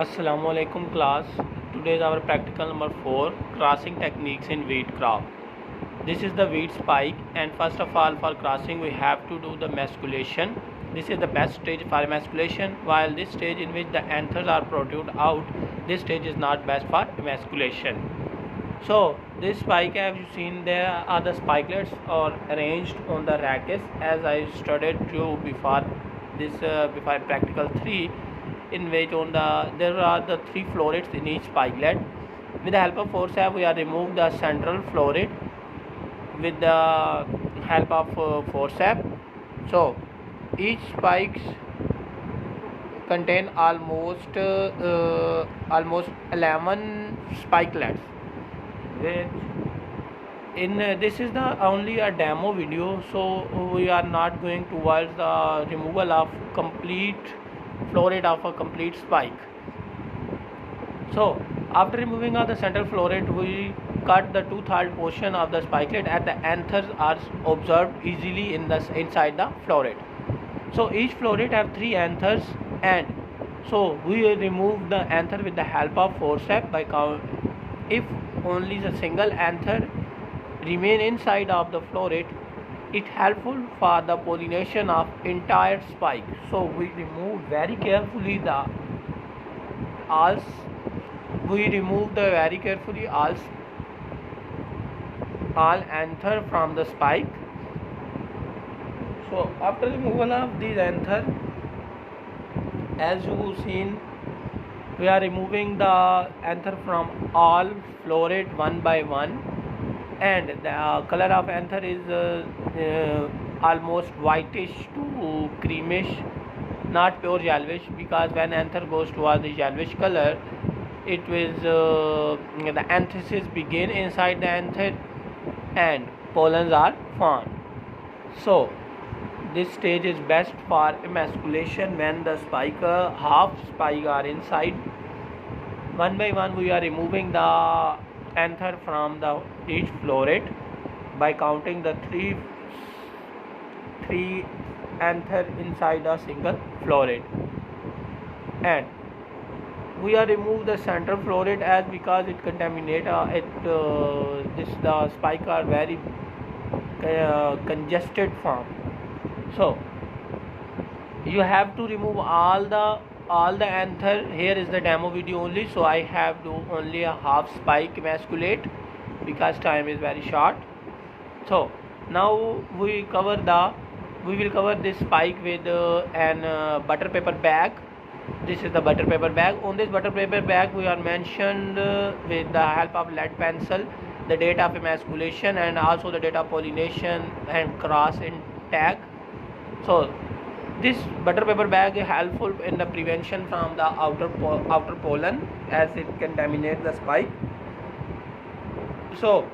Assalamu alaikum class. Today is our practical number 4, crossing techniques in wheat crop. This is the wheat spike, and first of all for crossing we have to do the emasculation. This is the best stage for emasculation, while this stage in which the anthers are protruded out, this stage is not best for emasculation. So this spike, as you seen, there are the spikelets are arranged on the rachis as I studied you before this before practical 3, in which on there are the 3 florets in each spikelet. With the help of forceps we are remove the central floret with the help of forceps. So each spikes contain almost 11 spikelets, which in this is the only a demo video, so we are not going towards the removal of complete floret of a complete spike. So after removing of the central floret, we cut the 2/3 portion of the spikelet and the anthers are observed easily in the inside the floret. So each floret have 3 anthers, and so we remove the anther with the help of forceps by if only the single anther remain inside of the floret, it helpful for the pollination of entire spike. So we remove very carefully the alls. We remove the very carefully all anther from the spike. So after removal of these anther, as you seen, we are removing the anther from all floret one by one, and the color of anther is almost whitish to creamish, not pure yellowish, because when anther goes towards the yellowish color, it was the anthesis begin inside the anther and pollens are formed. So this stage is best for emasculation when the spike half spike are inside. One by one we are removing the anther from the each floret by counting the three anther inside a single floret, and we are remove the central floret as because it contaminate the spike are very congested form. So you have to remove all the anther. Here is the demo video only, so I have to only a half spike emasculate because time is very short. So now we will cover this spike with an butter paper bag. This is the butter paper bag. On this butter paper bag we are mentioned with the help of lead pencil the date of emasculation and also the date of pollination and cross in tag. So this butter paper bag is helpful in the prevention from the outer pollen as it contaminates the spike. So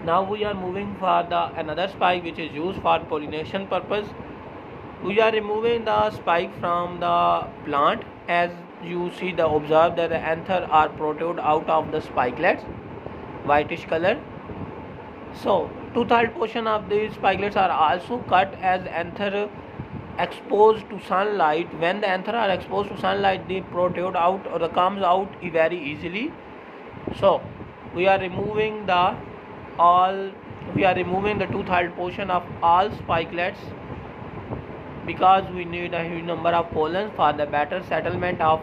now we are moving for the another spike which is used for pollination purpose. We are removing the spike from the plant. As you see, observe that the anther are protrude out of the spikelets, whitish color. So 2/3 portion of these spikelets are also cut as anther exposed to sunlight. When the anther are exposed to sunlight, they protrude out or comes out very easily. So we are removing the 2/3 portion of all spikelets because we need a huge number of pollens for the better settlement of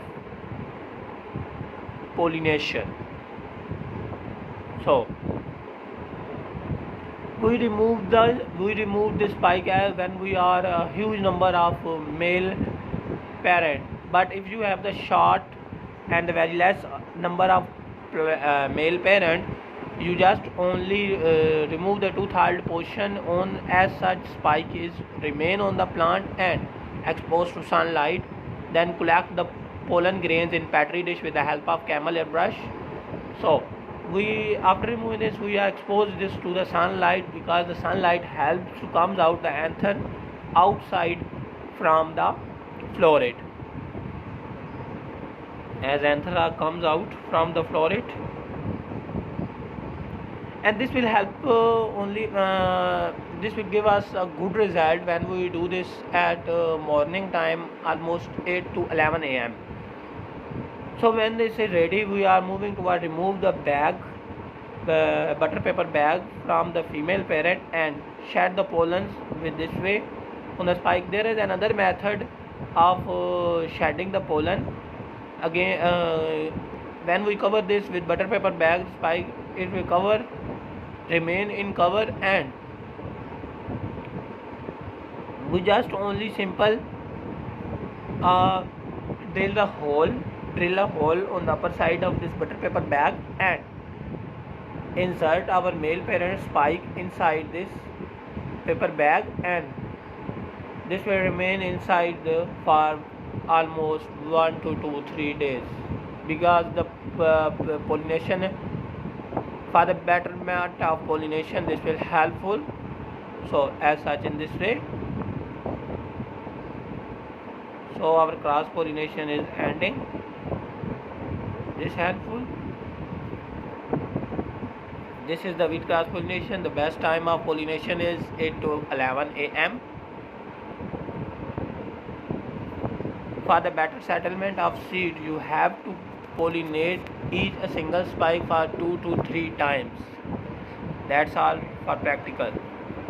pollination. So we remove this spike as when we are a huge number of male parent. But if you have the short and the very less number of male parent, you just only remove the 2/3 portion on as such spike is remain on the plant and exposed to sunlight. Then collect the pollen grains in petri dish with the help of camel hair brush. So we after removing this we are exposed this to the sunlight because the sunlight helps to comes out the anther outside from the floret. As anther comes out from the floret, and this will help this will give us a good result when we do this at morning time, almost 8 to 11 a.m. So when this is ready, we are moving toward remove the bag, the butter paper bag from the female parent and shed the pollens with this way on the spike. There is another method of shedding the pollen. Again, when we cover this with butter paper bag spike, it will remain in cover, and we just only simple drill a hole on the upper side of this butter paper bag and insert our male parent spike inside this paper bag, and this will remain inside for almost 1 to 3 days, because the pollination, for the betterment of pollination, this will helpful. So as such, in this way, so our cross pollination is ending. This helpful. This is the wheat cross pollination. The best time of pollination is 8 to 11 a.m. For the better settlement of seed, you have to pollinate each a single spike for 2 to 3 times. That's all for practical.